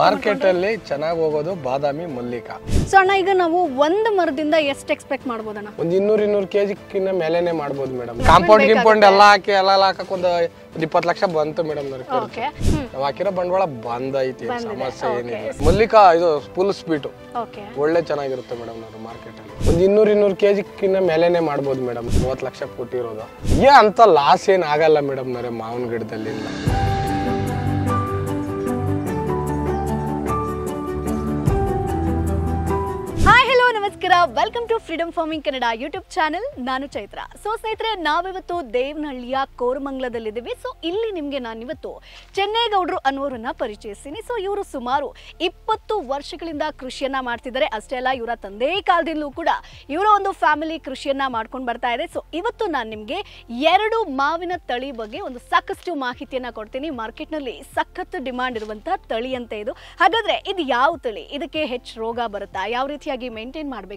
Market ಅಲ್ಲಿ ಚೆನ್ನಾಗಿ ಹೋಗೋದು ಬಾದಾಮಿ ಮಲ್ಲಿಕಾ. ಸೊ ಅಣ್ಣ ಈಗ ನಾವು ಒಂದು ಮರದಿಂದ ಎಷ್ಟು ಎಕ್ಸ್ಪೆಕ್ಟ್ ಮಾಡ್ಬೋದಣ್ಣ? ಒಂದು 200 kg ಮೇಲೆನೆ ಮಾಡ್ಬೋದು ಮೇಡಮ್. ಕಾಂಪೌಂಡ್ ಎಲ್ಲ ಹಾಕಿ ಎಲ್ಲ ಹಾಕಕ್ ಒಂದು 20 ಲಕ್ಷ ಬಂತು ಮೇಡಮ್. ನಾವು ಹಾಕಿರೋ ಬಂಡವಾಳ ಬಂದೈತಿ, ಸಮಸ್ಯೆ ಏನಿಲ್ಲ. ಮಲ್ಲಿಕಾ ಇದು ಫುಲ್ ಸ್ವೀಟು, ಒಳ್ಳೆ ಚೆನ್ನಾಗಿರುತ್ತೆ ಮೇಡಮ್. ನಾವು ಮಾರ್ಕೆಟ್ ಅಲ್ಲಿ ಒಂದು 200 kg ಮೇಲೆನೆ ಮಾಡ್ಬೋದು ಮೇಡಮ್. 30 ಲಕ್ಷ ಕೊಟ್ಟಿರೋದು ಅಂತ ಲಾಸ್ ಏನ್ ಆಗಲ್ಲ ಮೇಡಮ್. ಮಾವಿನ ಗಿಡದಲ್ಲಿ ನಮಸ್ಕಾರ, welcome to freedom farming Kannada YouTube channel. ನಾನು ಚೈತ್ರ. ಸೊ ಸ್ನೇಹಿತರೆ, ನಾವಿವತ್ತು ದೇವನಹಳ್ಳಿಯ ಕೋರಮಂಗಲದಲ್ಲಿದ್ದೀವಿ. ಸೊ ಇಲ್ಲಿ ನಿಮಗೆ ನಾನಿವತ್ತು ಚೆನ್ನೇಗೌಡರು ಅನ್ನೋರನ್ನ ಪರಿಚಯಿಸ್ತೀನಿ. ಸೊ ಇವರು ಸುಮಾರು 20 ವರ್ಷಗಳಿಂದ ಕೃಷಿಯನ್ನ ಮಾಡ್ತಿದ್ದಾರೆ. ಅಷ್ಟೇ ಅಲ್ಲ, ಇವರ ತಂದೆ ಕಾಲದಿಂದಲೂ ಕೂಡ ಇವರ ಒಂದು ಫ್ಯಾಮಿಲಿ ಕೃಷಿಯನ್ನ ಮಾಡ್ಕೊಂಡು ಬರ್ತಾ ಇದೆ. ಸೊ ಇವತ್ತು ನಾನು ನಿಮಗೆ 2 ಮಾವಿನ ತಳಿ ಬಗ್ಗೆ ಒಂದು ಸಾಕಷ್ಟು ಮಾಹಿತಿಯನ್ನ ಕೊಡ್ತೀನಿ. ಮಾರ್ಕೆಟ್ನಲ್ಲಿ ಸಖತ್ ಡಿಮಾಂಡ್ ಇರುವಂತಹ ತಳಿ ಅಂತ ಇದು. ಹಾಗಾದ್ರೆ ಇದು ಯಾವ ತಳಿ, ಇದಕ್ಕೆ ಹೆಚ್ಚು ರೋಗ ಬರುತ್ತಾ, ಯಾವ ರೀತಿಯಾಗಿ ಮೇಂಟೈನ್ ಮಾಡಬೇಕು,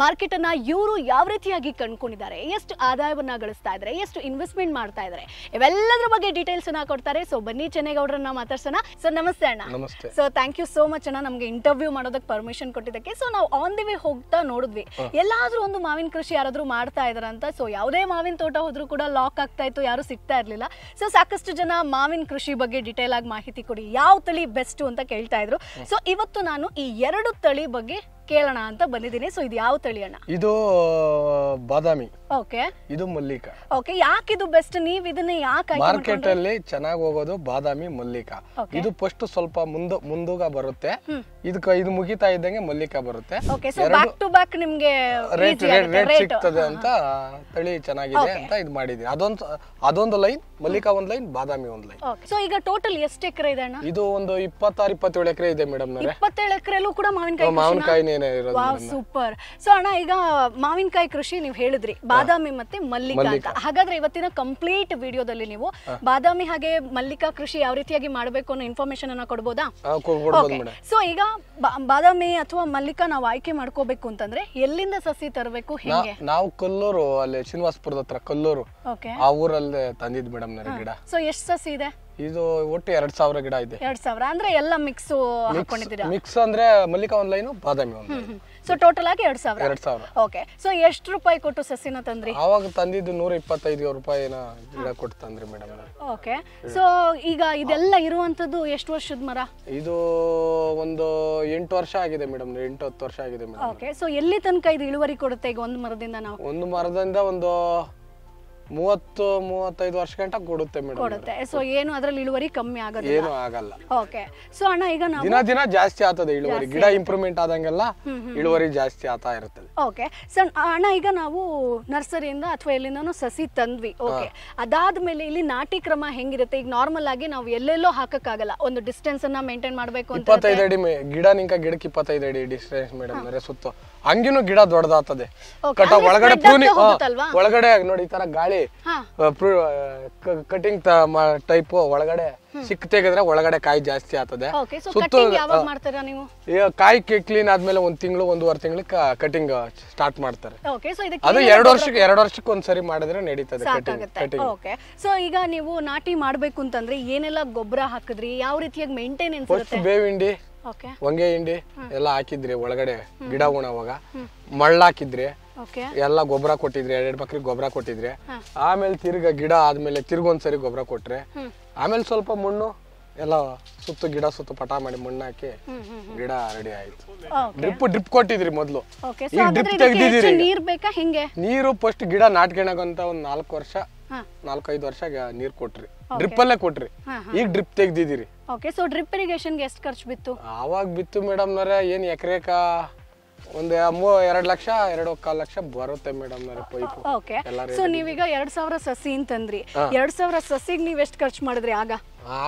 ಮಾರ್ಕೆಟ್ ಅನ್ನ ಇವರು ಯಾವ ರೀತಿಯಾಗಿ ಕಂಡುಕೊಂಡಿದ್ದಾರೆ, ಎಷ್ಟು ಆದಾಯವನ್ನ ಗಳಿಸ್ತಾ ಇದ್ದಾರೆ, ಎಷ್ಟು ಇನ್ವೆಸ್ಟ್ಮೆಂಟ್ ಮಾಡ್ತಾ ಇದ್ದಾರೆ, ಇವೆಲ್ಲದರ ಬಗ್ಗೆ ಡೀಟೇಲ್ಸ್ ಅನ್ನ ಕೊಡ್ತಾರೆ. ಸೊ ಬನ್ನಿ ಚೆನ್ನೇಗೌಡರನ್ನ ಮಾತಾಡ್ಸೋಣ. ಸೊ ನಮಸ್ತೆ ಅಣ್ಣ. ನಮಸ್ತೆ. So thank you so much ಅಣ್ಣ, ನಮ್ಗೆ ಇಂಟರ್ವ್ಯೂ ಮಾಡೋದಕ್ಕೆ ಪರ್ಮಿಷನ್ ಕೊಟ್ಟಿದ್ದಕ್ಕೆ. ಸೊ ನಾವು ಆನ್ ದಿ ವೇ ಹೋಗ್ತಾ ನೋಡಿದ್ವಿ, ಎಲ್ಲಾದ್ರೂ ಒಂದು ಮಾವಿನ ಕೃಷಿ ಯಾರಾದ್ರೂ ಮಾಡ್ತಾ ಇದಾರ ಅಂತ. ಸೊ ಯಾವುದೇ ಮಾವಿನ ತೋಟ ಹೋದ್ರೂ ಕೂಡ ಲಾಕ್ ಆಗ್ತಾ ಇತ್ತು, ಯಾರು ಸಿಗ್ತಾ ಇರ್ಲಿಲ್ಲ. ಸೊ ಸಾಕಷ್ಟು ಜನ ಮಾವಿನ ಕೃಷಿ ಬಗ್ಗೆ ಡಿಟೇಲ್ ಆಗಿ ಮಾಹಿತಿ ಕೊಡಿ, ಯಾವ ತಳಿ ಬೆಸ್ಟ್ ಅಂತ ಕೇಳ್ತಾ ಇದ್ರು. ಸೊ ಇವತ್ತು ನಾನು ಈ 2 ತಳಿ ಬಗ್ಗೆ ಕೇಳೋಣ ಅಂತ ಬಂದಿದ್ದೀನಿ. ಸೊ ಇದು ಯಾವ ತಳಿ ಅಣ್ಣ? ಇದು ಬಾದಾಮಿ. ಓಕೆ. ಇದು ಮಲ್ಲಿಕಾ. ಓಕೆ, ಯಾಕೆ ಇದು ಬೆಸ್ಟ್? ನೀವು ಇದನ್ನ ಯಾಕೆ ಮಾರ್ಕೆಟ್ ಅಲ್ಲಿ ಚೆನ್ನಾಗಿ ಹೋಗೋದು ಬಾದಾಮಿ ಮಲ್ಲಿಕಾ. ಇದು ಫಸ್ಟ್ ಸ್ವಲ್ಪ ಮುಂದುಗ ಬರುತ್ತೆ, ಇದು ಮುಗಿತಾ ಇದ್ದಂಗೆ ಮಲ್ಲಿಕಾ ಬರುತ್ತೆ. Okay, so back to back ನಿಮಗೆ ರೇಟ್ ಸಿಗ್ತದೆ ಅಂತ ತಳಿ ಚೆನ್ನಾಗಿದೆ ಅಂತ ಇದು ಮಾಡಿದೀನಿ. ಅದೊಂದು ಲೈನ್ ಮಲ್ಲಿಕಾ, ಒಂದ್ ಲೈನ್ ಬಾದಾಮಿ, ಒಂದ್ ಲೈನ್. ಸೊ ಈಗ ಟೋಟಲ್ ಎಷ್ಟು ಎಕರೆ ಇದೆ ಅಣ್ಣ? ಇದು ಒಂದು 26-27 ಎಕರೆ ಇದೆ ಮೇಡಮ್. 27 ಎಕರೆಲ್ಲೂ ಕೂಡ ಮಾವಿನಕಾಯಿ. ಸೂಪರ್. ಸೊ ಅಣ್ಣ, ಈಗ ಮಾವಿನಕಾಯಿ ಕೃಷಿ ನೀವು ಹೇಳಿದ್ರಿ, ಬಾದಾಮಿ ಮತ್ತೆ ಮಲ್ಲಿಕಾ ಅಂತ. ಹಾಗಾದ್ರೆ ಇವತ್ತಿನ ಕಂಪ್ಲೀಟ್ ವಿಡಿಯೋದಲ್ಲಿ ನೀವು ಬಾದಾಮಿ ಹಾಗೆ ಮಲ್ಲಿಕಾ ಕೃಷಿ ಯಾವ ರೀತಿಯಾಗಿ ಮಾಡಬೇಕು ಅನ್ನೋ ಇನ್ಫಾರ್ಮೇಶನ್ ಅನ್ನ ಕೊಡ್ಬೋದಾ? ಸೊ ಈಗ ಬಾದಾಮಿ ಅಥವಾ ಮಲ್ಲಿಕಾ ನಾವು ಆಯ್ಕೆ ಮಾಡ್ಕೋಬೇಕು ಅಂತಂದ್ರೆ ಎಲ್ಲಿಂದ ಸಸಿ ತರಬೇಕು? ಹೇಗೆ? ನಾವು ಕಲ್ಲೂರು, ಅಲ್ಲಿ ಶ್ರೀನಿವಾಸಪುರದ ಹತ್ರ ಕಲ್ಲೂರು, ಆ ಊರಲ್ಲಿ ತಂದಿದ್ ಮೇಡಮ್ ಗಿಡ. ಸೊ ಎಷ್ಟು ಸಸಿ ಇದೆ? ಇದು ಒಟ್ಟು 2000 ಗಿಡ ಇದೆ. 2000 ಅಂದ್ರೆ ಎಲ್ಲ ಮಿಕ್ಸ್ ಹಾಕೊಂಡಿದ್ದೀರಾ? ಮಿಕ್ಸ್ ಅಂದ್ರೆ ಮಲ್ಲಿಕಾ ಒಂದ್ ಲೈನು, ಬಾದಾಮಿ ಒಂದ್ ಲೈನ್. ಸೊ ಟೋಟಲ್ ಆಗಿ 2000. ಓಕೆ. ಸೊ ಎಷ್ಟು ರೂಪಾಯಿ ಕೊಟ್ಟು ಸಸಿನ ತಂದ್ರಿ? ಅವಾಗ ತಂದಿದ್ದು 125 ರೂಪಾಯಿನ ಗಿಡ ಕೊಟ್ಟು ತಂದ್ರಿ ಮೇಡಮ್. ಓಕೆ. ಸೊ ಈಗ ಇದೆಲ್ಲ ಇರುವಂತದ್ದು ಎಷ್ಟು ವರ್ಷದ ಮರ? ಇದು ಒಂದು 8 ವರ್ಷ ಆಗಿದೆ ಮೇಡಮ್. 8-10 ವರ್ಷ ಆಗಿದೆ ಮೇಡಮ್. ಓಕೆ. ಸೊ ಎಲ್ಲಿ ತನಕ ಇದು ಇಳುವರಿ ಕೊಡುತ್ತೆ ಈಗ ಒಂದು ಮರದಿಂದ? ನಾವು ಒಂದು ಮರದಿಂದ ಒಂದು 30-35 ವರ್ಷ ಗಂಟ ಕೊಡುತ್ತೆ ಮೇಡಮ್. ಕೊಡುತ್ತೆ. ಸೊ ಏನು ಅದ್ರಲ್ಲಿ ಇಳುವರಿ ಕಮ್ಮಿ ಆಗೋದಿಲ್ಲ? ಏನು ಆಗಲ್ಲ. ಓಕೆ. ಸೊ ಅಣ್ಣ, ಈಗ ನಾವು ದಿನ ಜಾಸ್ತಿ ಆಗ್ತದೆ ಇಳುವರಿ. ಗಿಡ ಇಂಪ್ರೂವ್ಮೆಂಟ್ ಆದಂಗೆಲ್ಲ ಇಳುವರಿ ಜಾಸ್ತಿ ಆಗ್ತಾ ಇರುತ್ತೆ. ಓಕೆ. ಸೊ ಅಣ್ಣ, ಈಗ ನಾವು ನರ್ಸರಿಯಿಂದ ಅಥವಾ ಎಲ್ಲಿಂದನೂ ಸಸಿ ತಂದ್ವಿ. ಓಕೆ. ಅದಾದ್ಮೇಲೆ ಇಲ್ಲಿ ನಾಟಿ ಕ್ರಮ ಹೆಂಗಿರುತ್ತೆ? ಈಗ ನಾರ್ಮಲ್ ಆಗಿ ನಾವು ಎಲ್ಲೆಲ್ಲೋ ಹಾಕಕ್ಕಾಗಲ್ಲ, ಒಂದು ಡಿಸ್ಟೆನ್ಸ್ ಅನ್ನ ಮೇಂಟೈನ್ ಮಾಡ್ಬೇಕು ಅಂತ. 25 ಅಡಿ ಗಿಡ ನಿಂಕ ಗಿಡಕ್ಕೆ 25 ಅಡಿ ಡಿಸ್ಟೆನ್ಸ್ ಮೇಡಮ್. ಸುತ್ತ ಹಂಗಿನೂ ಗಿಡ ದೊಡ್ಡದಾಗ್ತದೆ. ಒಳಗಡೆ ಒಳಗಡೆ ನೋಡಿ ಈ ತರ ಗಾಳಿ ಕಟಿಂಗ್ ಟೈಪ್ ಒಳಗಡೆ ಸಿಕ್ ತೆಗೆದ್ರೆ ಒಳಗಡೆ ಕಾಯಿ ಜಾಸ್ತಿ ಆಗ್ತದೆ. ಕಾಯಿ ಕ್ಲೀನ್ ಆದ್ಮೇಲೆ 1 ತಿಂಗಳು 1.5 ತಿಂಗಳು ಕಟಿಂಗ್ ಸ್ಟಾರ್ಟ್ ಮಾಡ್ತಾರೆ. ಅದು 2 ವರ್ಷಕ್ಕೆ ಒಂದ್ಸರಿ ಮಾಡಿದ್ರೆ ನಡೀತದೆ ಕಟಿಂಗ್. ಸೊ ಈಗ ನೀವು ನಾಟಿ ಮಾಡ್ಬೇಕು ಅಂತಂದ್ರೆ ಏನೆಲ್ಲ ಗೊಬ್ಬರ ಹಾಕಿದ್ರಿ, ಯಾವ ರೀತಿಯಾಗಿ ಮೇಂಟೆನೆನ್ಸ್ ಇರುತ್ತೆ? ಬೇವಿಂಡಿ, ಹೊಂಗೆ ಹಿಂಡಿ ಎಲ್ಲ ಹಾಕಿದ್ರಿ ಒಳಗಡೆ ಗಿಡ ಉಣವಾಗ. ಮಳ್ಳ ಹಾಕಿದ್ರಿ, ಎಲ್ಲ ಗೊಬ್ಬರ ಕೊಟ್ಟಿದ್ರಿ, 2 ಬಕ್ರಿಗೆ ಗೊಬ್ಬರ ಕೊಟ್ಟಿದ್ರಿ. ಆಮೇಲೆ ತಿರ್ಗ ಗಿಡ ಆದ್ಮೇಲೆ ತಿರ್ಗೊಂದ್ಸರಿ ಗೊಬ್ಬರ ಕೊಟ್ರೆ, ಆಮೇಲೆ ಸ್ವಲ್ಪ ಮಣ್ಣು ಎಲ್ಲ ಸುತ್ತು ಗಿಡ ಸುತ್ತು ಪಟ ಮಾಡಿ ಮಣ್ಣು ಹಾಕಿ ಗಿಡ ರೆಡಿ ಆಯ್ತು. ಡ್ರಿಪ್ ಕೊಟ್ಟಿದ್ರಿ ಮೊದ್ಲು, ಈಗ ಡ್ರಿಪ್ ತೆಗ್ದಿದ್ದೀರಿ. ನೀರು ಫಸ್ಟ್ ಗಿಡ ನಾಟ್ಕೊಳಕಂತ ಒಂದ್ 4-5 ವರ್ಷ ನೀರ್ ಕೊಟ್ರಿ, ಡ್ರಿಪ್ ಅಲ್ಲೇ ಕೊಟ್ರಿ. ಈಗ ಡ್ರಿಪ್ ತೆಗ್ದಿದ್ದೀರಿ. ಓಕೆ. ಸೊ ಡ್ರಿಪ್ ಇರಿಗೇಷನ್ ಗೆ ಎಷ್ಟು ಖರ್ಚು ಬಿತ್ತು? ಆವಾಗ ಬಿತ್ತು ಮೇಡಮ್ ನವರೇ, ಏನ್ ಎಕರೆಕ ಒಂದು 2 ಲಕ್ಷ 2.25 ಲಕ್ಷ ಬರುತ್ತೆ ಮೇಡಮ್ ನವರೇ ಪೈಪ್. ಓಕೆ. ಸೊ ನೀವೀಗ 2000 ಸಸಿ ಅಂತಂದ್ರಿ, 2000 ಸಸಿಗೆ ನೀವ್ ಎಷ್ಟು ಖರ್ಚು ಮಾಡಿದ್ರಿ?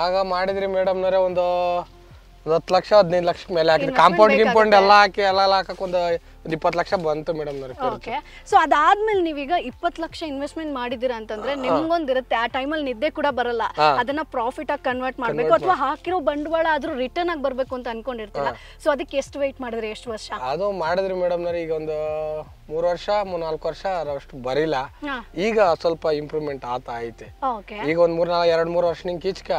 ಆಗ ಮಾಡಿದ್ರಿ ಮೇಡಮ್ ನವರೇ ಒಂದು 10 ಲಕ್ಷ 15 ಲಕ್ಷ ಮೇಲೆ ಹಾಕಿದ್ರಿ. ಕಾಂಪೌಂಡ್ ಎಲ್ಲ ಹಾಕಿ ಎಲ್ಲ ಹಾಕಕ್ ಒಂದು ಒಂದು 20 ಲಕ್ಷ ಬಂತು ಮೇಡಮ್. ಓಕೆ, ಸೊ ಅದಾದ್ಮೇಲೆ ನೀವೀಗ 20 ಲಕ್ಷ ಇನ್ವೆಸ್ಟ್ಮೆಂಟ್ ಮಾಡಿದೀರಾ ಅಂತಂದ್ರೆ ನಿಮ್ಗೊಂದಿರುತ್ತೆ, ಆ ಟೈಮಲ್ಲಿ ನಿದ್ದೆ ಕೂಡ ಬರಲ್ಲ, ಅದನ್ನ ಪ್ರಾಫಿಟ್ ಆಗಿ ಕನ್ವರ್ಟ್ ಮಾಡ್ಬೇಕು ಅಥವಾ ಹಾಕಿರೋ ಬಂಡವಾಳ ಆದ್ರೂ ರಿಟರ್ನ್ ಆಗಿ ಬರ್ಬೇಕು ಅಂತ ಅನ್ಕೊಂಡಿರ್ತೀರಾ. ಸೊ ಅದಕ್ಕೆ ಎಷ್ಟು ವೆಯ್ಟ್ ಮಾಡಿದ್ರಿ, ಎಷ್ಟು ವರ್ಷ ಅದು ಮಾಡಿದ್ರಿ ಮೇಡಮ್? ಈಗ ಒಂದು 3 ವರ್ಷ 4 ವರ್ಷ ಅಷ್ಟು ಬರಿಲ್ಲ, ಈಗ ಸ್ವಲ್ಪ ಇಂಪ್ರೂವ್ಮೆಂಟ್ ಐತೆ. ಈಗ ಒಂದ್ 2-3 ವರ್ಷ ನಿಂಗೆ ಕೀಚ್ಕ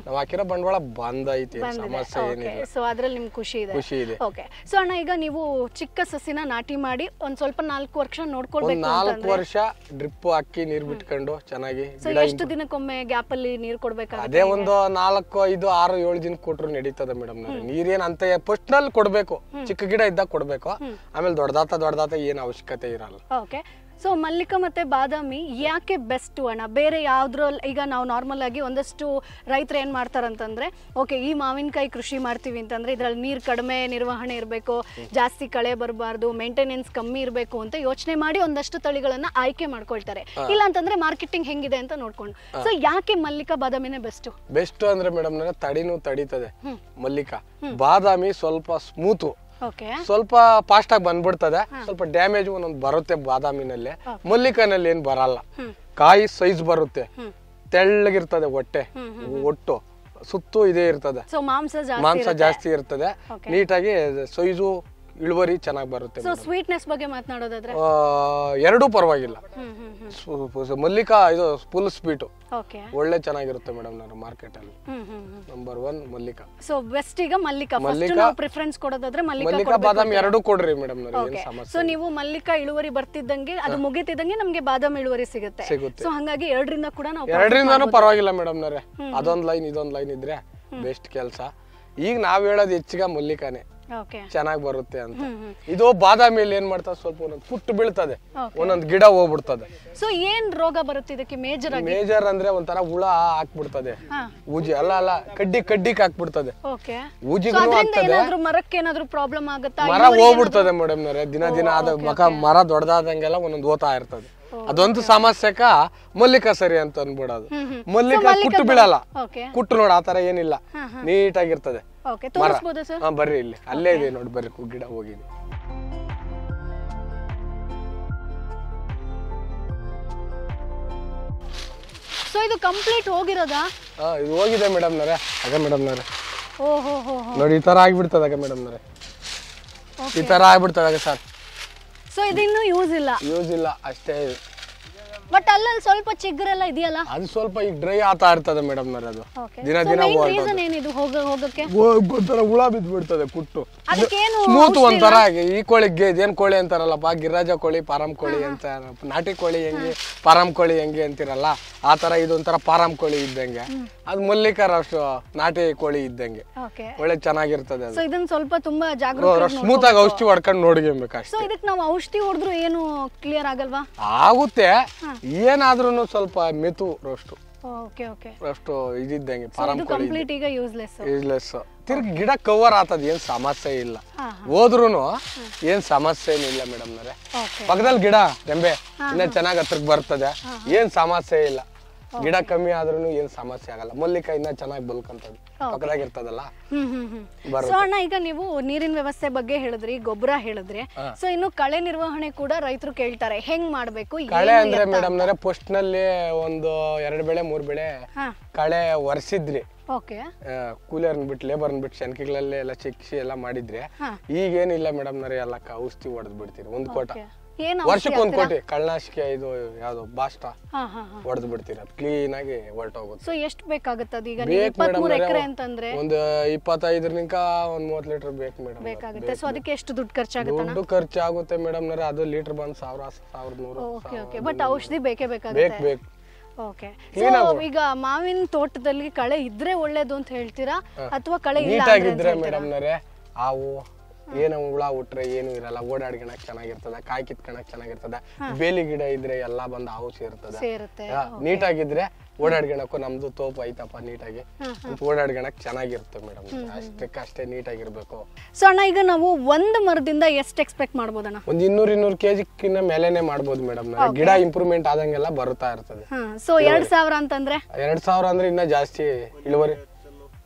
ನಾವ್ ಹಾಕಿರೋ ಬಂಡವಾಳ ಬಂದೈತಿ, ಸಮಸ್ಯೆ ಏನಿಲ್ಲ. ಸೊ ಅದ್ರಲ್ಲಿ ನಿಮ್ಗೆ ಖುಷಿ ಇದೆ. ಓಕೆ, ಸೊ ಅಣ್ಣ ಈಗ ನೀವು ಚಿಕ್ಕ ಸಸಿನ ನಾಟಿ ಮಾಡಿ ಒಂದ್ ಸ್ವಲ್ಪ 4 ವರ್ಷ ನೋಡ್ಕೊಳ್ಬೇಕು. 4 ವರ್ಷ ಡ್ರಿಪ್ ಹಾಕಿ ನೀರ್ ಬಿಟ್ಕೊಂಡು ಚೆನ್ನಾಗಿ. ಸೊ ಎಷ್ಟು ದಿನಕ್ಕೊಮ್ಮೆ ಗ್ಯಾಪ್ ಅಲ್ಲಿ ನೀರ್ ಕೊಡ್ಬೇಕಾಗುತ್ತೆ? ಅದೇ ಒಂದು 4, 5, 6, 7 ದಿನ ಕೊಟ್ರು ನಡೀತದೆ ಮೇಡಮ್. ನೀರೇನ್ ಅಂತ ಫಸ್ಟ್ ನಲ್ಲಿ ಕೊಡ್ಬೇಕು, ಚಿಕ್ಕ ಗಿಡ ಇದ್ದಾಗ ಕೊಡ್ಬೇಕು. ಆಮೇಲೆ ದೊಡ್ಡದಾತ ಏನ್ ಅವಶ್ಯಕತೆ ಇರಲ್ಲ. ಓಕೆ, ಸೊ ಮಲ್ಲಿಕ ಮತ್ತೆ ಬಾದಾಮಿ ಯಾಕೆ ಬೆಸ್ಟ್ ಅಣ್ಣ? ಬೇರೆ ಯಾವ್ದ್ರಲ್ಲಿ ಈಗ ನಾವು ನಾರ್ಮಲ್ ಆಗಿ ಒಂದಷ್ಟು ರೈತರು ಏನ್ ಮಾಡ್ತಾರಂತಂದ್ರೆ, ಓಕೆ ಈ ಮಾವಿನಕಾಯಿ ಕೃಷಿ ಮಾಡ್ತೀವಿ ಅಂತಂದ್ರೆ ಇದ್ರಲ್ಲಿ ನೀರ್ ಕಡಿಮೆ ನಿರ್ವಹಣೆ ಇರಬೇಕು, ಜಾಸ್ತಿ ಕಳೆ ಬರಬಾರ್ದು, ಮೇಂಟೆನೆನ್ಸ್ ಕಮ್ಮಿ ಇರಬೇಕು ಅಂತ ಯೋಚನೆ ಮಾಡಿ ಒಂದಷ್ಟು ತಳಿಗಳನ್ನ ಆಯ್ಕೆ ಮಾಡ್ಕೊಳ್ತಾರೆ. ಇಲ್ಲ ಅಂತಂದ್ರೆ ಮಾರ್ಕೆಟಿಂಗ್ ಹೆಂಗಿದೆ ಅಂತ ನೋಡ್ಕೊಂಡು. ಸೊ ಯಾಕೆ ಮಲ್ಲಿಕ ಬಾದಾಮಿನೇ ಬೆಸ್ಟ್ ಅಂದ್ರೆ ಮೇಡಮ್, ತಡಿನೂ ತಡೀತದೆ ಮಲ್ಲಿಕ. ಬಾದಾಮಿ ಸ್ವಲ್ಪ ಸ್ಮೂತು, ಸ್ವಲ್ಪ ಫಾಸ್ಟ್ ಆಗಿ ಬಂದ್ಬಿಡ್ತದೆ. ಸ್ವಲ್ಪ ಡ್ಯಾಮೇಜ್ ಒಂದೊಂದು ಬರುತ್ತೆ ಬಾದಾಮಿನಲ್ಲಿ. ಮಲ್ಲಿಕನಲ್ಲಿ ಏನ್ ಬರಲ್ಲ, ಕಾಯಿ ಸೈಜ್ ಬರುತ್ತೆ, ತೆಳ್ಳಗಿರ್ತದೆ ಹೊಟ್ಟೆ, ಒಟ್ಟು ಸುತ್ತು ಇದೇ ಇರ್ತದೆ, ಮಾಂಸ ಜಾಸ್ತಿ ಇರ್ತದೆ, ನೀಟಾಗಿ ಸೈಜು ಇಳುವರಿ ಚೆನ್ನಾಗಿ ಬರುತ್ತೆ. ಸೊ ಸ್ವೀಟ್ನೆಸ್ ಬಗ್ಗೆ ಮಾತನಾಡೋದಾದ್ರೆ ಎರಡೂ ಪರವಾಗಿಲ್ಲ. ಮಲ್ಲಿಕ ಇದು ಫುಲ್ ಸ್ವೀಟ್, ಒಳ್ಳೆ ಚೆನ್ನಾಗಿರುತ್ತೆ ಮೇಡಮ್. ನಾನು ಮಾರ್ಕೆಟ್ ಅಲ್ಲಿ ನಂಬರ್ 1 ಮಲ್ಲಿಕ. ಸೊ ಬೆಸ್ಟ್ ಈಗ ಮಲ್ಲಿಕ ಪ್ರಿಫರೆನ್ಸ್ ಕೊಡೋದಾದ್ರೆ ಮಲ್ಲಿಕ ಬಾದಾಮಿ ಎರಡೂ ಕೊಡ್ರಿ ಮೇಡಮ್. ಸೊ ನೀವು ಮಲ್ಲಿಕ ಇಳುವರಿ ಬರ್ತಿದ್ದಂಗೆ ಅದು ಮುಗಿತಿದ್ದಂಗೆ ನಮ್ಗೆ ಬಾದಾಮಿ ಇಳುವರಿ ಸಿಗುತ್ತೆ. ಸೊ ಹಂಗಾಗಿ ಎರಡರಿಂದ ಕೂಡ ನಾವು ಎರಡರಿಂದಾನು ಪರವಾಗಿಲ್ಲ ಮೇಡಮ್. ಅದೊಂದ್ ಲೈನ್ ಇದೊಂದ್ ಲೈನ್ ಇದ್ರೆ ಬೆಸ್ಟ್ ಕೆಲಸ. ಈಗ ನಾವ್ ಹೇಳೋದು ಹೆಚ್ಚಿಗೆ ಮಲ್ಲಿಕಾನೆ ಚೆನ್ನಾಗಿ ಬರುತ್ತೆ ಅಂತ. ಇದು ಬಾದಾಮಿಯಲ್ಲಿ ಏನ್ ಮಾಡ್ತಾರೆ, ಸ್ವಲ್ಪ ಒಂದೊಂದು ಪುಟ್ಟು ಬೀಳ್ತದೆ, ಒಂದೊಂದು ಗಿಡ ಹೋಗ್ಬಿಡ್ತದೆ. ಸೊ ಏನ್ ರೋಗ ಬರುತ್ತೆ ಇದಕ್ಕೆ? ಮೇಜರ್ ಅಂದ್ರೆ ಒಂಥರ ಹುಳ ಹಾಕ್ಬಿಡ್ತದೆ, ಊಜಿ ಅಲ್ಲ ಕಡ್ಡಿಗೆ ಹಾಕ್ಬಿಡ್ತದೆ. ಊಜಿಗೂ ಆಗ್ತದೆ, ಮರಕ್ಕೆ ಏನಾದ್ರು ಪ್ರಾಬ್ಲಮ್ ಆಗುತ್ತಾ? ಮರ ಹೋಗ್ಬಿಡ್ತದೆ ಮೇಡಮ್. ದಿನ ಅದ ಮರ ದೊಡ್ಡದಾದಂಗೆಲ್ಲ ಒಂದೊಂದು ಓದ್ತಾ ಇರ್ತದೆ. ಅದೊಂದು ಸಮಸ್ಯೆಕ ಮಲ್ಲಿಕ ಸರಿ ಅಂತ ಅನ್ಬಿಡೋದು. ಮಲ್ಲಿಕ ಕುಟ್ಟು ಬೀಳಲ್ಲ, ಕುಟ್ಟು ನೋಡ ಆತರ ಏನಿಲ್ಲ, ನೀಟಾಗಿರ್ತದೆ ಮರ. ಬರ್ರಿ ಇಲ್ಲಿ, ಅಲ್ಲೇ ಇದೆ ನೋಡಿ, ಬರ್ರಿ ಗಿಡ ಹೋಗಿದೆ. ಸೊ ಇದು ಕಂಪ್ಲೀಟ್ ಹೋಗಿರೋದಾ? ಇದು ಹೋಗಿದೆ ಮೇಡಮ್ ನವರೇ. ಆಗ ಮೇಡಮ್ ನವರೇ ನೋಡಿ ಈ ತರ ಆಗ್ಬಿಡ್ತದಾಗ ಮೇಡಮ್ ನವರೇ, ಈ ತರ ಆಗ್ಬಿಡ್ತದಾಗ ಸರ್. ಸೊ ಇದಿನ್ನೂ ಯೂಸ್ ಇಲ್ಲ ಅಷ್ಟೇ. ಬಟ್ ಅಲ್ಲಲ್ಲಿ ಸ್ವಲ್ಪ ಚಿಗ್ರೆಲ್ಲ ಇದೆಯಲ್ಲ, ಅದು ಸ್ವಲ್ಪ ಈಗ ಡ್ರೈ ಆಗ್ತಾ ಇರ್ತದೆ ಮೇಡಮ್ ನವರೇ. ಅದು ದಿನ ಹೋಗಕ್ಕೆ ಒಂಥರ ಹುಳ ಬಿದ್ದ್ಬಿಡ್ತದೆ ಕುಟ್ಟು. ಸ್ಮೂತ್ ಒಂಥರ ಈ ಕೋಳಿಗೆ ಇದೇನ್ ಕೋಳಿ ಅಂತಾರಲ್ಲಪ್ಪ, ಗಿರಿರಾಜ ಕೋಳಿ, ಪಾರಂ ಕೋಳಿ ಅಂತ. ನಾಟಿ ಕೋಳಿ ಹೆಂಗೆ, ಪಾರಂ ಕೋಳಿ ಹೆಂಗೆ ಅಂತಿರಲ್ಲ, ಆ ತರ ಇದೊಂಥರ ಪಾರಂ ಕೋಳಿ ಇದ್ದಂಗೆ. ಅದು ಮಲ್ಲಿಕರ ಅಷ್ಟು ನಾಟಿ ಕೋಳಿ ಇದ್ದಂಗೆ ಒಳ್ಳೆ ಚೆನ್ನಾಗಿರ್ತದೆ. ಇದನ್ನ ಸ್ವಲ್ಪ ತುಂಬಾ ಜಾಗೃತಿ ಸ್ಮೂತ್ ಆಗಿ ಔಷಧಿ ಹೊಡ್ಕೊಂಡು ನೋಡ್ಕೊಬೇಕು. ಸೊ ಇದಕ್ಕೆ ನಾವು ಔಷಧಿ ಹೊಡೆದ್ರು ಏನು ಕ್ಲಿಯರ್ ಆಗಲ್ವಾ? ಆಗುತ್ತೆ, ಏನಾದ್ರೂ ಸ್ವಲ್ಪ ಮೆತು ರೋಸ್ಟು ಇದ್ದಂಗೆ ಪಾರಂ ಕೋಳಿ ಯೂಸ್ಲೆಸ್. ತಿರ್ಗಿ ಗಿಡ ಕವರ್ ಆತದ, ಏನ್ ಸಮಸ್ಯೆ ಇಲ್ಲ. ಹೋದ್ರುನು ಏನ್ ಸಮಸ್ಯೆ ಏನಿಲ್ಲ ಮೇಡಮ್ ನವರೇ. ಪಕ್ಕದಲ್ಲಿ ಗಿಡ ರೆಂಬೆ ಇನ್ನ ಚೆನ್ನಾಗಿ ಹತ್ರಕ್ ಬರ್ತದೆ, ಏನ್ ಸಮಸ್ಯೆ ಇಲ್ಲ. ಗಿಡ ಕಮ್ಮಿ ಆದ್ರೂ ಏನ್ ಸಮಸ್ಯೆ ಆಗಲ್ಲ. ಮಲ್ಲಿಕ ಇನ್ನ ಚೆನ್ನಾಗಿ ಬಲ್ಕಂತದ್ದು ಪಕ್ಕದಾಗ ಇರ್ತದಲ್ಲ. ಸೊ ಅಣ್ಣ, ಈಗ ನೀವು ನೀರಿನ ವ್ಯವಸ್ಥೆ ಬಗ್ಗೆ ಹೇಳಿದ್ರಿ, ಗೊಬ್ಬರ ಹೇಳಿದ್ರಿ. ಸೊ ಇನ್ನು ಕಳೆ ನಿರ್ವಹಣೆ ಕೂಡ ರೈತರು ಕೇಳ್ತಾರೆ, ಹೆಂಗ್ ಮಾಡ್ಬೇಕು? ಕಳೆ ಅಂದ್ರೆ ಮೇಡಮ್ ನವರೇ, ಫಸ್ಟ್ ನಲ್ಲಿ ಒಂದು 2 ಬೆಳೆ 3 ಬೆಳೆ ಕಳೆ ಒರೆಸಿದ್ರಿ. ಕೂಲಿಯರ್ನ ಬಿಟ್ಟು ಲೇಬರ್ನ ಬಿಟ್ಟು ಶೆನ್ಕಿಗಳಲ್ಲಿ ಎಲ್ಲ ಚಿಕ್ಸಿ ಎಲ್ಲ ಮಾಡಿದ್ರೆ. ಈಗೇನಿಲ್ಲ ಮೇಡಮ್ ನವರೇ, ಎಲ್ಲ ಔಷಧಿ ಹೊಡೆದ್ ಬಿಡ್ತೀರಿ. 1 ಕೋಟ ವರ್ಷಕ್ಕೆ 1 ಕೋಟಿ ಕಳ್ಳನಾಶಿಕೆ, ಇದು ಯಾವ್ದು ಬಾಸ್ಟ ಹೊಡೆದ್ ಬಿಡ್ತೀರ, ಕ್ಲೀನ್ ಆಗಿ ಹೊರಟೋಗುತ್ತೆ. ಸೊ ಎಷ್ಟು ಬೇಕಾಗುತ್ತೆ? ಈಗ 23 ಎಕರೆ ಅಂತಂದ್ರೆ ಒಂದು 25ರಿಂದ ಒಂದು 30 ಲೀಟರ್ ಬೇಕು ಮೇಡಮ್ ಬೇಕಾಗುತ್ತೆ. ಸೊ ಅದಕ್ಕೆ ಎಷ್ಟು ದುಡ್ಡು ಖರ್ಚಾಗುತ್ತೆ? ದುಡ್ಡು ಖರ್ಚಾಗುತ್ತೆ ಮೇಡಮ್ ನವರೇ. ಅದು ಲೀಟರ್ ಬಂದು 1100. ಓಕೆ, ಬಟ್ ಔಷಧಿ ಬೇಕೇ ಬೇಕಾಗುತ್ತೆ. ಓಕೆ, ಈಗ ಮಾವಿನ ತೋಟದಲ್ಲಿ ಕಳೆ ಇದ್ರೆ ಒಳ್ಳೇದು ಅಂತ ಹೇಳ್ತೀರಾ, ಅಥವಾ ಕಳೆ ನೀಟಾಗಿದ್ರೆ ಮೇಡಮ್ ನವರೇ, ಹಾವು ಏನೋ ಹುಳ ಹುಟ್ರೆ ಏನು ಇರಲ್ಲ, ಓಡಾಡ್ಕೊಳಕ್ ಚೆನ್ನಾಗಿರ್ತದೆ, ಕಾಯಿ ಕಿತ್ಕೊಳಕ್ ಚೆನ್ನಾಗಿರ್ತದೆ. ಬೇಲಿ ಗಿಡ ಇದ್ರೆ ಎಲ್ಲಾ ಬಂದು ಹಾವು ಸೇರ್ತದೆ. ನೀಟಾಗಿದ್ರೆ ಓಡಾಡ್ಕೊಳಕ್ಕೂ ನಮ್ದು ತೋಪು ಐತಪ್ಪ, ನೀಟಾಗಿ ಓಡಾಡ್ಕೊಳಕ್ ಚೆನ್ನಾಗಿರುತ್ತೆ ಮೇಡಮ್. ಅಷ್ಟೇ ನೀಟಾಗಿರ್ಬೇಕು. ಸೊ ಅಣ್ಣ, ಈಗ ನಾವು ಒಂದು ಮರದಿಂದ ಎಷ್ಟು ಎಕ್ಸ್ಪೆಕ್ಟ್ ಮಾಡ್ಬೋದಣ್ಣ? ಒಂದು 200 kg ಮೇಲೆನೆ ಮಾಡ್ಬೋದು ಮೇಡಮ್. ಗಿಡ ಇಂಪ್ರೂವ್ಮೆಂಟ್ ಆದಂಗೆಲ್ಲ ಬರುತ್ತಾ ಇರ್ತದೆ. ಸೊ 2000 ಅಂತಂದ್ರೆ 2000 ಅಂದ್ರೆ ಇನ್ನ ಜಾಸ್ತಿ ಇಳುವರಿ.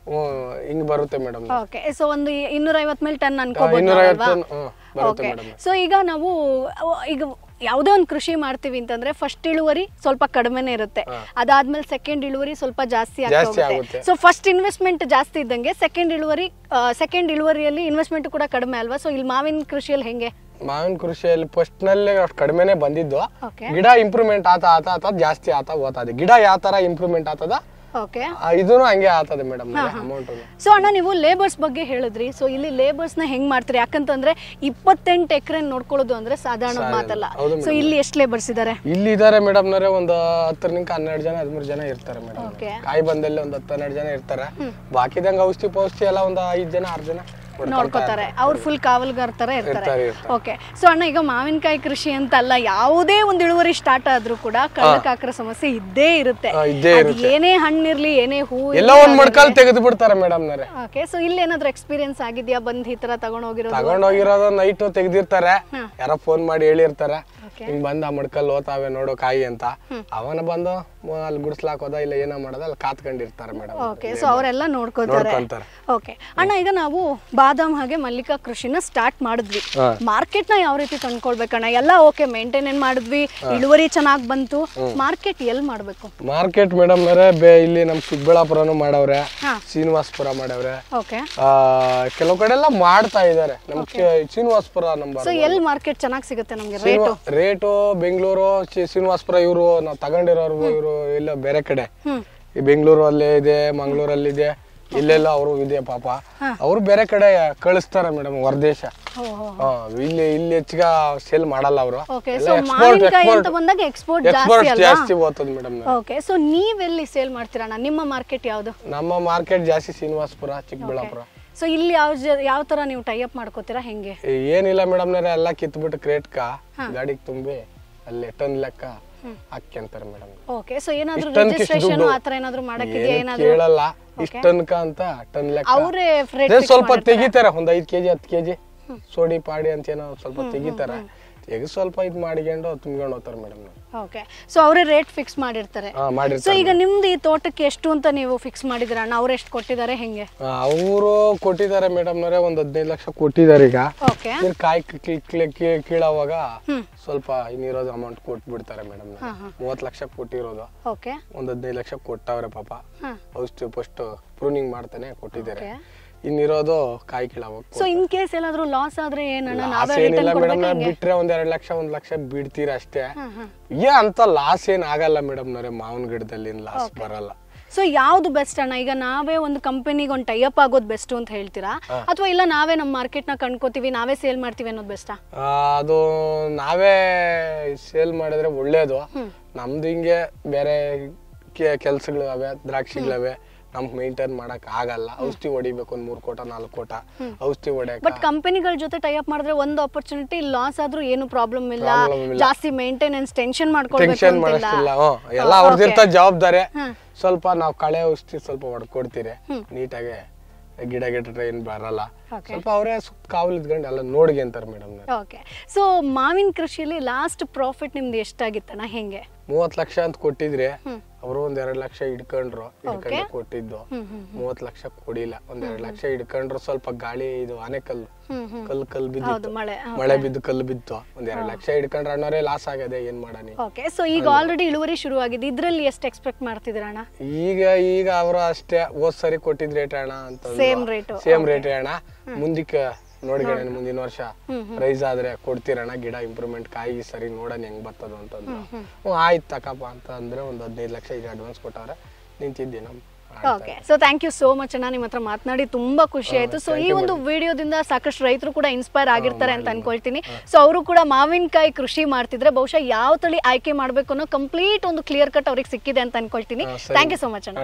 ಹಿಂಗ್ ಬರುತ್ತೆ ಮೇಡಮ್. ಓಕೆ, ಸೊ ಒಂದು 250 ಮೇಲೆ ಟನ್ ಅನ್ಕೋಬಹುದು. ಓಕೆ, ಸೊ ಈಗ ನಾವು ಈಗ ಯಾವುದೇ ಒಂದು ಕೃಷಿ ಮಾಡ್ತೀವಿ ಅಂತಂದ್ರೆ ಫಸ್ಟ್ ಇಳುವರಿ ಸ್ವಲ್ಪ ಕಡಿಮೆನೇ ಇರುತ್ತೆ, ಅದಾದ್ಮೇಲೆ ಸೆಕೆಂಡ್ ಇಳುವರಿ ಸ್ವಲ್ಪ ಜಾಸ್ತಿ ಆಗುತ್ತೆ. ಸೊ ಫಸ್ಟ್ ಇನ್ವೆಸ್ಟ್ಮೆಂಟ್ ಜಾಸ್ತಿ ಇದ್ದಂಗೆ ಸೆಕೆಂಡ್ ಇಳುವರಿಯಲ್ಲಿ ಇನ್ವೆಸ್ಟ್ಮೆಂಟ್ ಕೂಡ ಕಡಿಮೆ ಅಲ್ವಾ? ಸೊ ಇಲ್ಲಿ ಮಾವಿನ ಕೃಷಿಯಲ್ಲಿ ಹೆಂಗೆ? ಮಾವಿನ ಕೃಷಿಯಲ್ಲಿ ಫಸ್ಟ್ ನಲ್ಲಿ ಅಷ್ಟು ಕಡಿಮೆನೆ ಬಂದಿದ್ದು, ಗಿಡ ಇಂಪ್ರೂವ್ಮೆಂಟ್ ಆತ ಜಾಸ್ತಿ ಹೋಗ್ತದೆ. ಗಿಡ ಯಾವ ತರ ಇಂಪ್ರೂವ್ಮೆಂಟ್ ಆತದ ಇದೂನು ಹಂಗೆ ಆಗ್ತದೆ ಮೇಡಮ್ ಅಮೌಂಟ್. ಸೊ ಅಣ್ಣ, ನೀವು ಲೇಬರ್ಸ್ ಬಗ್ಗೆ ಹೇಳಿದ್ರಿ. ಸೊ ಇಲ್ಲಿ ಲೇಬರ್ಸ್ ನ ಹೆಂಗ್ ಮಾಡ್ತೀರಿ? ಯಾಕಂತಂದ್ರೆ 28 ಎಕರೆ ನೋಡ್ಕೊಳ್ಳೋದು ಅಂದ್ರೆ ಸಾಧಾರಣ ಮಾತಲ್ಲ. ಸೊ ಇಲ್ಲಿ ಎಷ್ಟು ಲೇಬರ್ಸ್ ಇದಾರೆ? ಇಲ್ಲಿ ಇದಾರೆ ಮೇಡಮ್ ನವರೇ ಒಂದು 10ರಿಂದ 12 ಜನ 13 ಜನ ಇರ್ತಾರೆ ಮೇಡಮ್. ಕಾಯಿ ಬಂದಲ್ಲಿ ಒಂದು 10-12 ಜನ ಇರ್ತಾರೆ. ಬಾಕಿದಂಗ ಔಷಧಿ ಎಲ್ಲ ಒಂದು 5 ಜನ 6 ಜನ ನೋಡ್ಕೋತಾರೆ. ಅವ್ರು ಫುಲ್ ಕಾವಲ್ಗಾರ ತರ ಇರ್ತಾರೆ. ಓಕೆ, ಸೊ ಅಣ್ಣ, ಈಗ ಮಾವಿನಕಾಯಿ ಕೃಷಿ ಅಂತಲ್ಲ, ಯಾವುದೇ ಒಂದು ಇಳುವರಿ ಸ್ಟಾರ್ಟ್ ಆದ್ರೂ ಕೂಡ ಕಳ್ಳಕಾಕರ ಸಮಸ್ಯೆ ಇದ್ದೇ ಇರುತ್ತೆ. ಏನೇ ಹಣ್ಣಿರ್ಲಿ, ಏನೇ ಹೂ ಎಲ್ಲ ಒಂದ್ ಮಡ್ಕಲ್ ತೆಗೆದು ಬಿಡ್ತಾರೆ ಮೇಡಮ್ ನವರೇ. ಓಕೆ, ಸೊ ಇಲ್ಲಿ ಏನಾದ್ರು ಎಕ್ಸ್ಪೀರಿಯನ್ಸ್ ಆಗಿದ್ಯಾ? ಬಂದ್ ಈ ತರ ತಗೊಂಡೋಗಿರೋದು ನೈಟ್ ತೆಗ್ದಿರ್ತಾರೆ, ಯಾರೋ ಫೋನ್ ಮಾಡಿ ಹೇಳಿರ್ತಾರೆ, ಹಿಂಗ್ ಬಂದ ಮಡ್ಕಲ್ ಹೋತಾವೆ ನೋಡೋ ಕಾಯಿ ಅಂತ. ಅವನ ಬಂದು ಅಲ್ಲಿ ಗುಡ್ಸ್ಲಾಕ್ ಹೋದ ಇಲ್ಲ ಏನೋ ಮಾಡೋದ ಅಲ್ಲಿ ಕಾತ್ಕೊಂಡಿರ್ತಾರೆ ಮೇಡಮ್. ಓಕೆ, ಸೊ ಅವರೆಲ್ಲ ನೋಡ್ಕೋತಾರೆ. ಓಕೆ ಅಣ್ಣ, ಈಗ ನಾವು ಬಾದಾಮ್ ಹಾಗೆ ಮಲ್ಲಿಕಾ ಕೃಷಿನ ಸ್ಟಾರ್ಟ್ ಮಾಡಿದ್ವಿ. ಮಾರ್ಕೆಟ್ ನ ಯಾವ ರೀತಿ ತಂದ್ಕೊಳ್ಬೇಕಣ್ಣ? ಎಲ್ಲ ಓಕೆ, ಮೇಂಟೈನ್ ಮಾಡಿದ್ವಿ, ಇಳುವರಿ ಚೆನ್ನಾಗ್ ಬಂತು. ಮಾರ್ಕೆಟ್ ಎಲ್ಲಿ ಮಾಡ್ಬೇಕು? ಮಾರ್ಕೆಟ್ ಮೇಡಮ್ ಇಲ್ಲಿ ನಮ್ ಚಿಕ್ಕಬಳ್ಳಾಪುರನು ಮಾಡವ್ರೆ, ಶ್ರೀನಿವಾಸಪುರ ಮಾಡವ್ರೆ, ಕೆಲವು ಕಡೆ ಎಲ್ಲ ಮಾಡ್ತಾ ಇದಾರೆ. ನಮ್ ಶ್ರೀನಿವಾಸಪುರ ನಂಬರ್. ಸೊ ಎಲ್ಲಿ ಮಾರ್ಕೆಟ್ ಚೆನ್ನಾಗಿ ಸಿಗುತ್ತೆ ನಮ್ಗೆ? ರೇಟು ಬೆಂಗಳೂರು, ಶ್ರೀನಿವಾಸಪುರ ಇವರು ನಾವು ತಗೊಂಡಿರೋರು ಇವರು ಇಲ್ಲ ಬೇರೆ ಕಡೆ, ಈ ಬೆಂಗಳೂರು ಅಲ್ಲೇ ಇದೆ, ಮಂಗಳೂರಲ್ಲಿದೆ, ಇಲ್ಲೆಲ್ಲ ಅವರು ಇದೆ ಪಾಪ. ಅವ್ರು ಬೇರೆ ಕಡೆ ಕಳಿಸ್ತಾರೆ ಮೇಡಮ್, ಹೊರದೇಶ. ಇಲ್ಲಿ ಹೆಚ್ಚಿಗೆ ಸೇಲ್ ಮಾಡಲ್ಲ ಅವರು. ಎಕ್ಸ್ಪೋರ್ಟ್ ಜಾಸ್ತಿ ಹೋಗ್ತದೆ ಮೇಡಮ್. ಓಕೆ, ಸೊ ನೀವೆಲ್ಲಿ ಸೇಲ್ ಮಾಡ್ತೀರಣ್ಣ? ನಿಮ್ಮ ಮಾರ್ಕೆಟ್ ಯಾವುದು? ನಮ್ಮ ಮಾರ್ಕೆಟ್ ಜಾಸ್ತಿ ಶ್ರೀನಿವಾಸಪುರ, ಚಿಕ್ಕಬಳ್ಳಾಪುರ. ಸೊ ಇಲ್ಲಿ ಯಾವ ತರ ನೀವು ಟೈ ಅಪ್ ಮಾಡ್ಕೋತೀರಾ? ಹೆಂಗೆ? ಏನಿಲ್ಲ ಮೇಡಮ್, ಎಲ್ಲ ಕಿತ್ಬಿಟ್ಟು ಕ್ರೇಟ್ಕ ಗಾಡಿಗೆ ತುಂಬಿ ಅಲ್ಲಿ ಟನ್ ಲೆಕ್ಕ ಹಾಕ್ಯಂತಾರೆ ಮೇಡಮ್. ಓಕೆ, ಸೊ ಏನಾದ್ರು ರಿಜಿಸ್ಟ್ರೇಷನ್ ಆ ತರ ಏನಾದ್ರು ಮಾಡಕ್ಕಿದೆಯಾ? ಏನಾದ್ರು ಕೇಳಲ್ಲ, ಇಷ್ಟನ್ಕ ಅಂತ ಟನ್ ಲೆಕ್ಕ ಅವರೇ ಸ್ವಲ್ಪ ತೆಗಿತಾರೆ. ಒಂದ್ 5 kg 10 kg ಸೋಡಿ ಪಾಡಿ ಅಂತ ಏನೋ ಸ್ವಲ್ಪ ತೆಗಿತಾರೆ. ಈಗ ಸ್ವಲ್ಪ ಇದು ಮಾಡಿಕೊಂಡು ತುಂಬಿಕೊಂಡು ಹೋಗ್ತಾರೆ ಮೇಡಮ್. ಓಕೆ, ಸೊ ಅವರೇ ರೇಟ್ ಫಿಕ್ಸ್ ಮಾಡಿರ್ತಾರೆ. ಸೊ ಈಗ ನಿಮ್ದು ಈ ತೋಟಕ್ಕೆ ಎಷ್ಟು ಅಂತ ನೀವು ಫಿಕ್ಸ್ ಮಾಡಿದಿರ ಅಣ್ಣ? ಅವ್ರು ಎಷ್ಟು ಕೊಟ್ಟಿದ್ದಾರೆ? ಹೆಂಗೆ? ಅವರು ಕೊಟ್ಟಿದ್ದಾರೆ ಮೇಡಮ್ ನವರೇ, ಒಂದು 15 ಲಕ್ಷ ಕೊಟ್ಟಿದ್ದಾರೆ. ಈಗ ಕಾಯಿ ಕೀಳೋವಾಗ ಸ್ವಲ್ಪ ಇನ್ನಿರೋದು ಅಮೌಂಟ್ ಕೊಟ್ಬಿಡ್ತಾರೆ ಮೇಡಮ್. 30 ಲಕ್ಷ ಕೊಟ್ಟಿರೋದು ಒಂದು 15 ಲಕ್ಷ ಕೊಟ್ಟವ್ರೆ ಪಾಪ. ಔಷಧಿ ಫಸ್ಟ್ ಪ್ರೂನಿಂಗ್ ಮಾಡ್ತಾನೆ ಕೊಟ್ಟಿದ್ದಾರೆ, ಇನ್ನಿರೋದು ಕಾಯಿ ಕೀಳೋವಾಗ. ಸೊ ಇನ್ ಕೇಸ್ ಏನಾದ್ರು ಲಾಸ್ ಆದ್ರೆ ಏನಣ್ಣ? ಏನಿಲ್ಲ ಮೇಡಮ್, ಬಿಟ್ರೆ 1-2 ಲಕ್ಷ 1 ಲಕ್ಷ ಬಿಡ್ತೀರ ಅಷ್ಟೇ. ಅಂತ ಲಾಸ್ ಏನ್ ಆಗಲ್ಲ ಮೇಡಮ್ ನವರೇ, ಮಾವಿನ ಗಿಡದಲ್ಲಿ ಲಾಸ್ ಬರಲ್ಲ. ಸೊ ಯಾವ್ದು ಬೆಸ್ಟ್ ಅಣ್ಣ? ಈಗ ನಾವೇ ಒಂದು ಕಂಪನಿಗೆ ಒಂದು ಟೈ ಅಪ್ ಆಗೋದು ಬೆಸ್ಟ್ ಅಂತ ಹೇಳ್ತೀರಾ, ಅಥವಾ ಇಲ್ಲ ನಾವೇ ನಮ್ಮ ಮಾರ್ಕೆಟ್ ನ ಕಂಡ್ಕೋತೀವಿ, ನಾವೇ ಸೇಲ್ ಮಾಡ್ತೀವಿ ಅನ್ನೋದು ಬೆಸ್ಟಾ? ಅದು ನಾವೇ ಸೇಲ್ ಮಾಡಿದ್ರೆ ಒಳ್ಳೇದು. ನಮ್ದು ಹಿಂಗೆ ಬೇರೆ ಕೆಲ್ಸಗಳು ಅವೆ, ದ್ರಾಕ್ಷಿಗಳವೆ, ನಮ್ಗೆ ಮೇಂಟೈನ್ ಮಾಡಕ್ ಆಗಲ್ಲ. ಔಷಧಿ ಹೊಡಿಬೇಕು, ಒಂದು 3 ಕೋಟ 4 ಕೋಟ ಔಷಧಿ ಹೊಡೆಯಕ್ಕೆ. ಬಟ್ ಕಂಪನಿಗಳ ಜೊತೆ ಟೈ ಅಪ್ ಮಾಡಿದ್ರೆ ಒಂದು ಆಪರ್ಚುನಿಟಿ, ಲಾಸ್ ಆದ್ರೂ ಏನು ಪ್ರಾಬ್ಲಮ್ ಇಲ್ಲ, ಜಾಸ್ತಿ ಮೇಂಟೆನೆನ್ಸ್ ಟೆನ್ಷನ್ ಮಾಡ್ಕೊಳ್ಬೇಕು ಎಲ್ಲ ಅವ್ರದ್ದು ಇರ್ತ ಜವಾಬ್ದಾರಿ. ಸ್ವಲ್ಪ ನಾವು ಕಳೆ ಔಷಧಿ ಸ್ವಲ್ಪ ಹೊಡ್ಕೊಡ್ತೀರಿ, ನೀಟಾಗಿ ಗಿಡ ಏನ್ ಬರಲ್ಲ. ಸ್ವಲ್ಪ ಅವರೇ ಕಾವಲು ಇದ್ಕೊಂಡು ಎಲ್ಲ ನೋಡಿ ಅಂತಾರೆ ಮೇಡಮ್. ಓಕೆ, ಸೊ ಮಾವಿನ ಕೃಷಿಯಲ್ಲಿ ಲಾಸ್ಟ್ ಪ್ರಾಫಿಟ್ ನಿಮ್ದು ಎಷ್ಟಾಗಿತ್ತಣ್ಣ? ಹೆಂಗೆ? 30 ಲಕ್ಷ ಅಂತ ಕೊಟ್ಟಿದ್ರೆ ಅವರು 1-2 ಲಕ್ಷ ಹಿಡ್ಕೊಂಡ್ರು ಕೊಟ್ಟಿದ್ದು. 30 ಲಕ್ಷ ಕೊಡಿಲ್ಲ, 1-2 ಲಕ್ಷ ಹಿಡ್ಕೊಂಡ್ರು. ಸ್ವಲ್ಪ ಗಾಳಿ ಇದು ಆನೆಕಲ್ಲು ಕಲ್ಲು ಬಿದ್ದು, ಮಳೆ ಬಿದ್ದು ಕಲ್ಲು ಬಿತ್ತು. 1-2 ಲಕ್ಷ ಹಿಡ್ಕೊಂಡ್ರೆ ಅಣ್ಣರೇ ಲಾಸ್ ಆಗದೆ, ಏನ್ ಮಾಡಾನಿ. ಓಕೆ, ಸೊ ಈಗ ಆಲ್ರೆಡಿ ಇಳುವರಿ ಶುರು ಆಗಿದೆ, ಇದ್ರಲ್ಲಿ ಎಷ್ಟು ಎಕ್ಸ್ಪೆಕ್ಟ್ ಮಾಡ್ತಿದ್ರ ಅಣ್ಣ? ಈಗ ಅವರು ಅಷ್ಟೇ ಹೋದ್ ಸರಿ ಕೊಟ್ಟಿದ್ ರೇಟ್ ಅಣ್ಣ ಅಂತ, ಸೇಮ್ ರೇಟ್ ಅಣ್ಣ. ಮುಂದಕ್ಕೆ ನೋಡಿಗಣ ಮುಂದಿನ ವರ್ಷ ರೈಸ್ ಆದ್ರೆ ಕೊಡ್ತೀರಣ್ಣ, ಗಿಡ ಇಂಪ್ರೂವ್ಮೆಂಟ್ ಕಾಯಿ ಸರಿ ನೋಡೋಣ ಹೆಂಗ್ ಬರ್ತದ ಅಂತಂದ್ರು. ಆಯ್ತು ತಕಪ್ಪ ಅಂತ ಅಂದ್ರೆ ಒಂದು 15 ಲಕ್ಷ ಈಗ ಅಡ್ವಾನ್ಸ್ ಕೊಟ್ಟವ್ರೆ, ನಿಂತಿದ್ದೆ ನಮ್. Okay, so thank you so much ಅಣ್ಣ, ನಿಮ್ಮ ಹತ್ರ ಮಾತನಾಡಿ ತುಂಬಾ ಖುಷಿ ಆಯ್ತು. ಸೊ ಈ ಒಂದು ವಿಡಿಯೋದಿಂದ ಸಾಕಷ್ಟು ರೈತರು ಕೂಡ ಇನ್ಸ್ಪೈರ್ ಆಗಿರ್ತಾರೆ ಅಂತ ಅನ್ಕೊಳ್ತೀನಿ. ಸೊ ಅವರು ಕೂಡ ಮಾವಿನಕಾಯಿ ಕೃಷಿ ಮಾಡ್ತಿದ್ರೆ ಬಹುಶಃ ಯಾವ ತಳಿ ಆಯ್ಕೆ ಮಾಡ್ಬೇಕು ಅನ್ನೋ ಕಂಪ್ಲೀಟ್ ಒಂದು ಕ್ಲಿಯರ್ ಕಟ್ ಅವ್ರಿಗೆ ಸಿಕ್ಕಿದೆ ಅಂತ ಅನ್ಕೊಳ್ತೀನಿ. ಥ್ಯಾಂಕ್ ಯು ಸೋ ಮಚ್ ಅಣ್ಣ.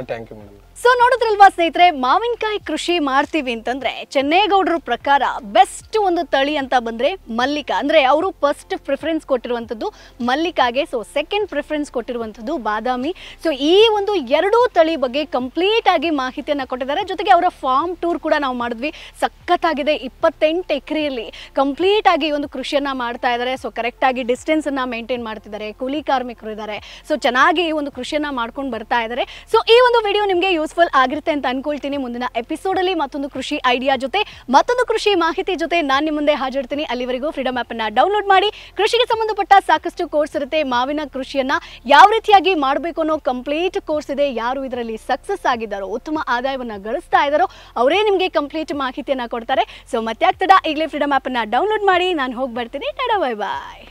ಸೊ ನೋಡಿದ್ರಲ್ವಾ ಸ್ನೇಹಿತರೆ, ಮಾವಿನಕಾಯಿ ಕೃಷಿ ಮಾಡ್ತೀವಿ ಅಂತಂದ್ರೆ ಚೆನ್ನೇಗೌಡರ ಪ್ರಕಾರ ಬೆಸ್ಟ್ ಒಂದು ತಳಿ ಅಂತ ಬಂದ್ರೆ ಮಲ್ಲಿಕಾ. ಅಂದ್ರೆ ಅವರು ಫಸ್ಟ್ ಪ್ರಿಫರೆನ್ಸ್ ಕೊಟ್ಟಿರುವಂತದ್ದು ಮಲ್ಲಿಕಾಗೆ, ಸೊ ಸೆಕೆಂಡ್ ಪ್ರಿಫರೆನ್ಸ್ ಕೊಟ್ಟಿರುವಂತದ್ದು ಬಾದಾಮಿ. ಸೊ ಈ ಒಂದು 2 ತಳಿ ಬಗ್ಗೆ ಕಂಪ್ಲೀಟ್ ಕಂಪ್ಲೀಟ್ ಆಗಿ ಮಾಹಿತಿಯನ್ನು ಕೊಟ್ಟಿದ್ದಾರೆ. ಜೊತೆಗೆ ಅವರ ಫಾರ್ಮ್ ಟೂರ್ ಕೂಡ ನಾವು ಮಾಡಿದ್ವಿ. ಸಖತ್ತಾಗಿದೆ. 28 ಎಕರೆಯಲ್ಲಿ ಕಂಪ್ಲೀಟ್ ಆಗಿ ಒಂದು ಕೃಷಿಯನ್ನ ಮಾಡ್ತಾ ಇದ್ದಾರೆ. ಸೊ ಕರೆಕ್ಟ್ ಆಗಿ ಡಿಸ್ಟೆನ್ಸ್ ಅನ್ನ ಮೇಂಟೈನ್ ಮಾಡ್ತಿದ್ದಾರೆ. ಕೂಲಿ ಕಾರ್ಮಿಕರು ಇದ್ದಾರೆ. ಸೊ ಚೆನ್ನಾಗಿ ಈ ಒಂದು ಕೃಷಿಯನ್ನ ಮಾಡ್ಕೊಂಡು ಬರ್ತಾ ಇದ್ದಾರೆ. ಸೊ ಈ ಒಂದು ವಿಡಿಯೋ ನಿಮಗೆ ಯೂಸ್ಫುಲ್ ಆಗಿರುತ್ತೆ ಅಂತ ಅನ್ಕೊಳ್ತೀನಿ. ಮುಂದಿನ ಎಪಿಸೋಡ್ ಅಲ್ಲಿ ಮತ್ತೊಂದು ಕೃಷಿ ಐಡಿಯಾ ಜೊತೆ ಮತ್ತೊಂದು ಕೃಷಿ ಮಾಹಿತಿ ಜೊತೆ ನಾನು ನಿಮ್ಮ ಮುಂದೆ ಹಾಜರಿರ್ತೀನಿ. ಅಲ್ಲಿವರೆಗೂ ಫ್ರೀಡಮ್ ಆಪ್ ಅನ್ನ ಡೌನ್ಲೋಡ್ ಮಾಡಿ. ಕೃಷಿಗೆ ಸಂಬಂಧಪಟ್ಟ ಸಾಕಷ್ಟು ಕೋರ್ಸ್ ಇರುತ್ತೆ. ಮಾವಿನ ಕೃಷಿಯನ್ನ ಯಾವ ರೀತಿಯಾಗಿ ಮಾಡಬೇಕು ಅನ್ನೋ ಕಂಪ್ಲೀಟ್ ಕೋರ್ಸ್ ಇದೆ. ಯಾರು ಇದರಲ್ಲಿ ಸಕ್ಸಸ್ ಆಗಿದ್ದಾರೋ, ಉತ್ತಮ ಆದಾಯವನ್ನ ಗಳಿಸ್ತಾ ಇದ್ದಾರೋ ಅವರೇ ನಿಮಗೆ ಕಂಪ್ಲೀಟ್ ಮಾಹಿತಿಯನ್ನ ಕೊಡ್ತಾರೆ. ಸೊ ಮತ್ತೆ ಆಗ್ತದ ಈಗಲೇ ಫ್ರೀಡಮ್ ಆಪ್ ಅನ್ನ ಡೌನ್ಲೋಡ್ ಮಾಡಿ. ನಾನು ಹೋಗಿ ಬರ್ತೀನಿ. ಟಾಟಾ, ಬೈ ಬಾಯ್.